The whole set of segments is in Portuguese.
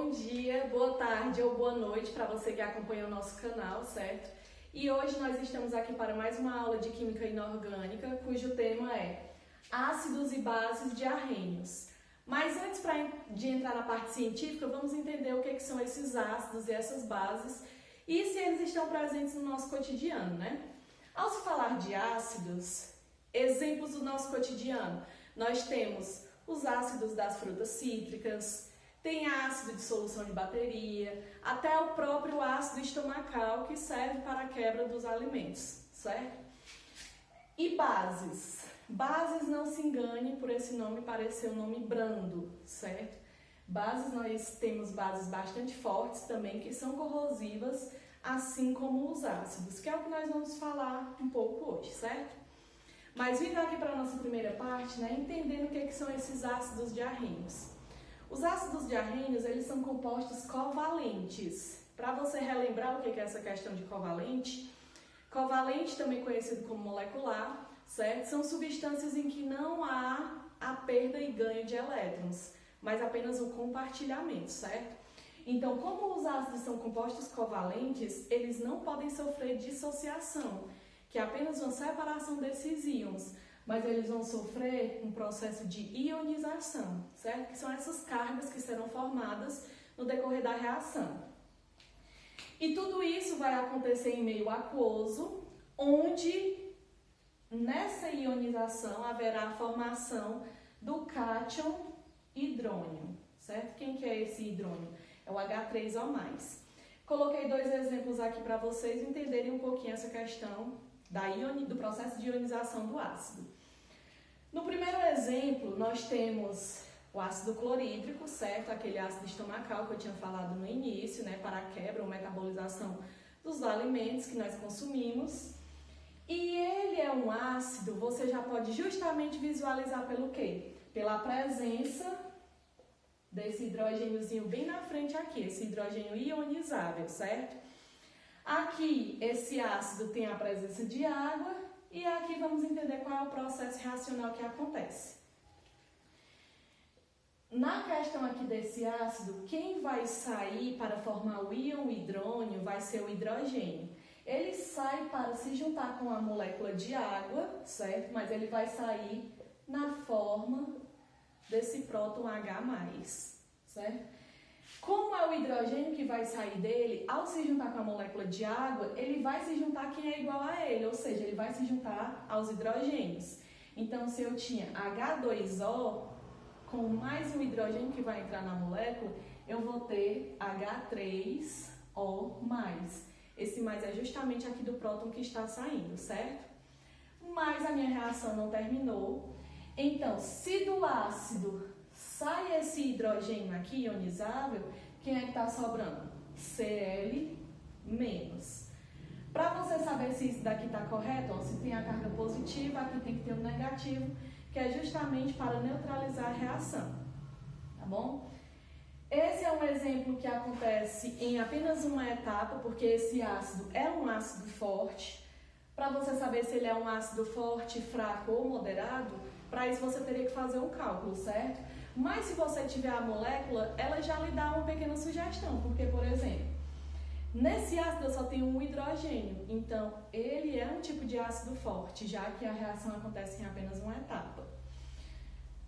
Bom dia, boa tarde ou boa noite para você que acompanha o nosso canal, certo? E hoje nós estamos aqui para mais uma aula de Química Inorgânica, cujo tema é ácidos e bases de arrênios. Mas antes de entrar na parte científica, vamos entender o que são esses ácidos e essas bases e se eles estão presentes no nosso cotidiano, né? Ao se falar de ácidos, exemplos do nosso cotidiano, nós temos os ácidos das frutas cítricas, tem ácido de solução de bateria, até o próprio ácido estomacal que serve para a quebra dos alimentos, certo? E bases. Bases, não se engane por esse nome parecer um nome brando, certo? Bases, nós temos bases bastante fortes também, que são corrosivas, assim como os ácidos, que é o que nós vamos falar um pouco hoje, certo? Mas vindo aqui para a nossa primeira parte, né, entendendo o que são esses ácidos de arrênios. Os ácidos de arrênios, eles são compostos covalentes. Para você relembrar o que é essa questão de covalente, covalente, também conhecido como molecular, certo? São substâncias em que não há a perda e ganho de elétrons, mas apenas o compartilhamento, certo? Então, como os ácidos são compostos covalentes, eles não podem sofrer dissociação, que é apenas uma separação desses íons, mas eles vão sofrer um processo de ionização, certo? Que são essas cargas que serão formadas no decorrer da reação. E tudo isso vai acontecer em meio aquoso, onde nessa ionização haverá a formação do cátion hidrônio, certo? Quem que é esse hidrônio? É o H3O+. Coloquei dois exemplos aqui para vocês entenderem um pouquinho essa questão do processo de ionização do ácido. No primeiro exemplo, nós temos o ácido clorídrico, certo? Aquele ácido estomacal que eu tinha falado no início, né? Para a quebra ou metabolização dos alimentos que nós consumimos. E ele é um ácido, você já pode justamente visualizar pelo quê? Pela presença desse hidrogêniozinho bem na frente aqui, esse hidrogênio ionizável, certo? Aqui, esse ácido tem a presença de água e aqui vamos entender qual é o processo reacional que acontece. Na questão aqui desse ácido, quem vai sair para formar o íon hidrônio vai ser o hidrogênio. Ele sai para se juntar com a molécula de água, certo? Mas ele vai sair na forma desse próton H+, certo? Como é o hidrogênio que vai sair dele, ao se juntar com a molécula de água, ele vai se juntar a quem é igual a ele, ou seja, ele vai se juntar aos hidrogênios. Então, se eu tinha H2O, com mais um hidrogênio que vai entrar na molécula, eu vou ter H3O+. Esse mais é justamente aqui do próton que está saindo, certo? Mas a minha reação não terminou. Então, se do ácido sai esse hidrogênio aqui ionizável, quem é que está sobrando? Cl-. Para você saber se isso daqui está correto, ó, se tem a carga positiva, aqui tem que ter um negativo, que é justamente para neutralizar a reação, tá bom? Esse é um exemplo que acontece em apenas uma etapa, porque esse ácido é um ácido forte. Para você saber se ele é um ácido forte, fraco ou moderado, para isso você teria que fazer um cálculo, certo? Mas se você tiver a molécula, ela já lhe dá uma pequena sugestão, porque, por exemplo, nesse ácido eu só tenho um hidrogênio, então ele é um tipo de ácido forte, já que a reação acontece em apenas uma etapa.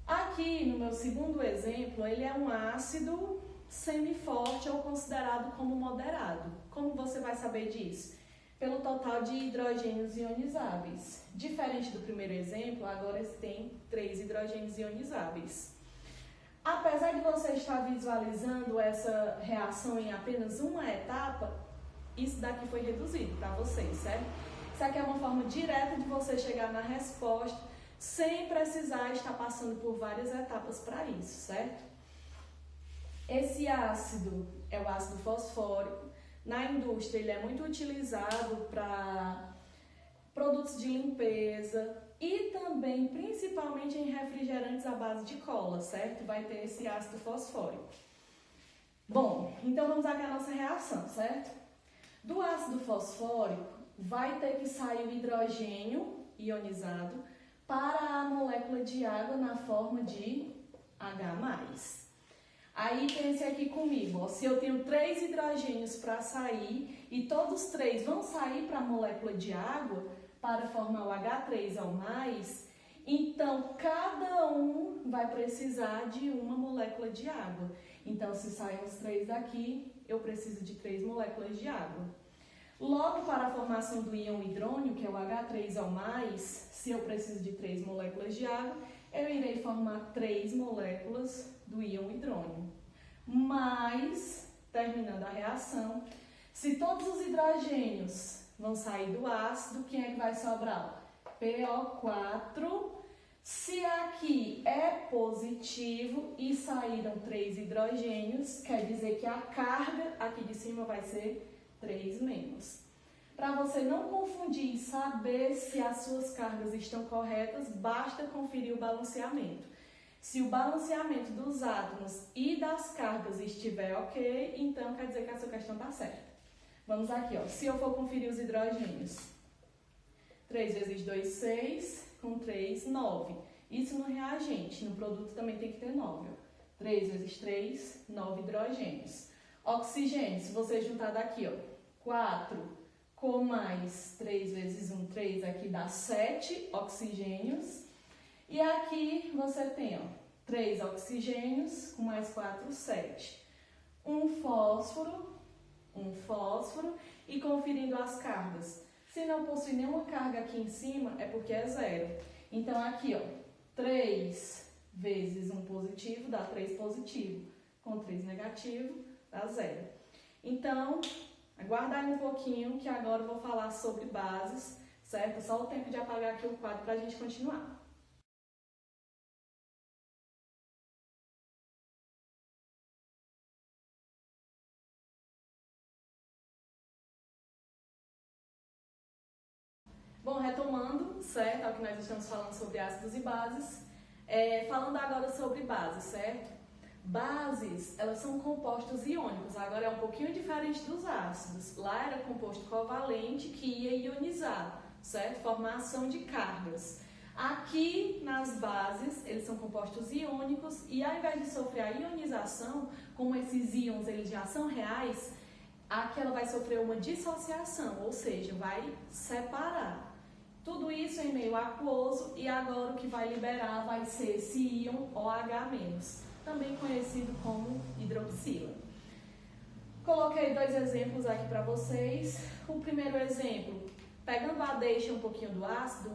Aqui, no meu segundo exemplo, ele é um ácido semiforte ou considerado como moderado. Como você vai saber disso? Pelo total de hidrogênios ionizáveis. Diferente do primeiro exemplo, agora tem 3 hidrogênios ionizáveis. Apesar de você estar visualizando essa reação em apenas uma etapa, isso daqui foi reduzido para vocês, certo? Isso aqui é uma forma direta de você chegar na resposta, sem precisar estar passando por várias etapas para isso, certo? Esse ácido é o ácido fosfórico. Na indústria ele é muito utilizado para produtos de limpeza e também, principalmente em refrigerantes à base de cola, certo? Vai ter esse ácido fosfórico. Bom, então vamos aqui à nossa reação, certo? Do ácido fosfórico vai ter que sair o hidrogênio ionizado para a molécula de água na forma de H+. Aí pense aqui comigo, ó, se eu tenho 3 hidrogênios para sair e todos 3 vão sair para a molécula de água para formar o H3O+, então cada um vai precisar de uma molécula de água. Então, se saem os 3 daqui, eu preciso de 3 moléculas de água. Logo, para a formação do íon hidrônio, que é o H3O+, se eu preciso de 3 moléculas de água, eu irei formar 3 moléculas do íon hidrônio. Mas, terminando a reação, se todos os hidrogênios vão sair do ácido, quem é que vai sobrar? PO4. Se aqui é positivo e saíram 3 hidrogênios, quer dizer que a carga aqui de cima vai ser 3-. Para você não confundir e saber se as suas cargas estão corretas, basta conferir o balanceamento. Se o balanceamento dos átomos e das cargas estiver ok, então quer dizer que a sua questão está certa. Vamos aqui, ó. Se eu for conferir os hidrogênios, 3 vezes 2, 6, com 3, 9. Isso no reagente, no produto também tem que ter 9. Ó. 3 vezes 3, 9 hidrogênios. Oxigênio, se você juntar daqui, ó, 4 com mais 3 vezes 1, 3, aqui dá 7 oxigênios. E aqui você tem, ó, 3 oxigênios com mais 4, 7. Um fósforo e conferindo as cargas. Se não possui nenhuma carga aqui em cima, é porque é 0. Então, aqui, ó, 3 vezes 1 positivo dá 3 positivo. Com 3 negativo, dá 0. Então, aguarda aí um pouquinho que agora eu vou falar sobre bases, certo? Só o tempo de apagar aqui o quadro para a gente continuar. Bom, retomando, certo, ao que nós estamos falando sobre ácidos e bases, falando agora sobre bases, certo? Bases, elas são compostos iônicos, agora é um pouquinho diferente dos ácidos. Lá era composto covalente que ia ionizar, certo? Formação de cargas. Aqui, nas bases, eles são compostos iônicos e ao invés de sofrer a ionização, como esses íons eles já são reais, aqui ela vai sofrer uma dissociação, ou seja, vai separar. Tudo isso em meio aquoso e agora o que vai liberar vai ser esse íon OH-, também conhecido como hidroxila. Coloquei 2 exemplos aqui para vocês. O primeiro exemplo, pegando a deixa um pouquinho do ácido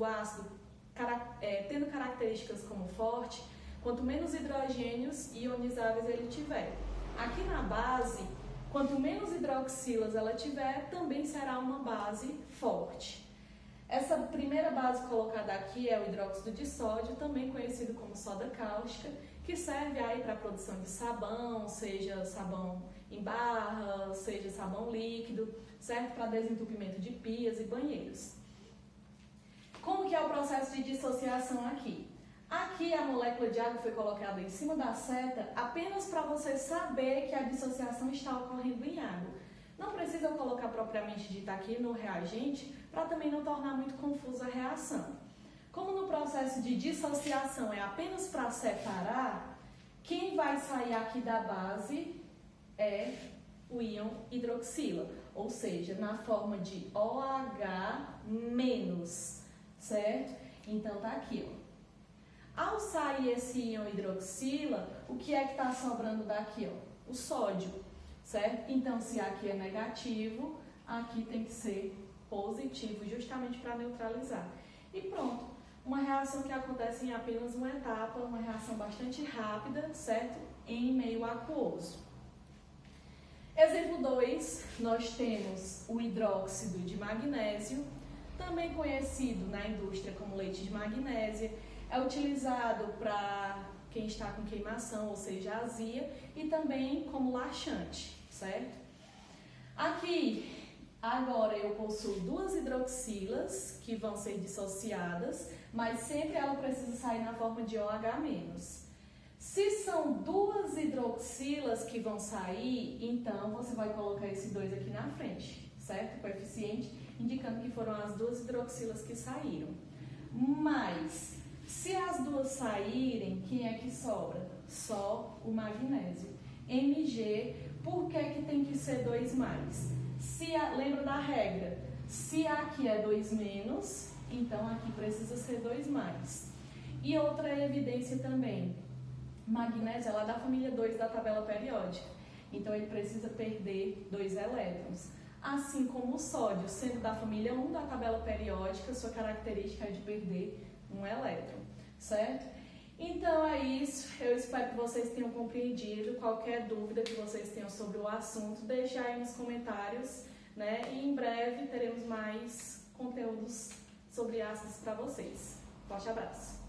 tendo características como forte, quanto menos hidrogênios ionizáveis ele tiver. Aqui na base, quanto menos hidroxilas ela tiver, também será uma base forte. Essa primeira base colocada aqui é o hidróxido de sódio, também conhecido como soda cáustica, que serve aí para a produção de sabão, seja sabão em barra, seja sabão líquido, certo? Para desentupimento de pias e banheiros. Como que é o processo de dissociação aqui? Aqui a molécula de água foi colocada em cima da seta apenas para você saber que a dissociação está ocorrendo em água. Não precisa colocar propriamente dita aqui no reagente para também não tornar muito confusa a reação. Como no processo de dissociação é apenas para separar, quem vai sair aqui da base é o íon hidroxila, ou seja, na forma de OH-, certo? Então tá aqui, ó. Ao sair esse íon hidroxila, o que é que está sobrando daqui, ó? O sódio, certo? Então, se aqui é negativo, aqui tem que ser positivo, justamente para neutralizar. E pronto, uma reação que acontece em apenas uma etapa, uma reação bastante rápida, certo? Em meio aquoso. Exemplo 2, nós temos o hidróxido de magnésio, também conhecido na indústria como leite de magnésia, é utilizado para quem está com queimação, ou seja, azia, e também como laxante, certo? Aqui, agora eu possuo 2 hidroxilas que vão ser dissociadas, mas sempre ela precisa sair na forma de OH-. Se são 2 hidroxilas que vão sair, então você vai colocar esse 2 aqui na frente, certo? Coeficiente indicando que foram as 2 hidroxilas que saíram. Mas, se as 2 saírem, quem é que sobra? Só o magnésio. Mg. Por que tem que ser 2 mais? Lembra da regra? Se aqui é 2 menos, então aqui precisa ser 2 mais. E outra evidência também, magnésio é lá da família 2 da tabela periódica, então ele precisa perder 2 elétrons. Assim como o sódio, sendo da família 1 da tabela periódica, sua característica é de perder 1 elétron, certo? Então é isso, eu espero que vocês tenham compreendido. Qualquer dúvida que vocês tenham sobre o assunto, deixe aí nos comentários, né? E em breve teremos mais conteúdos sobre ácidos para vocês. Forte abraço!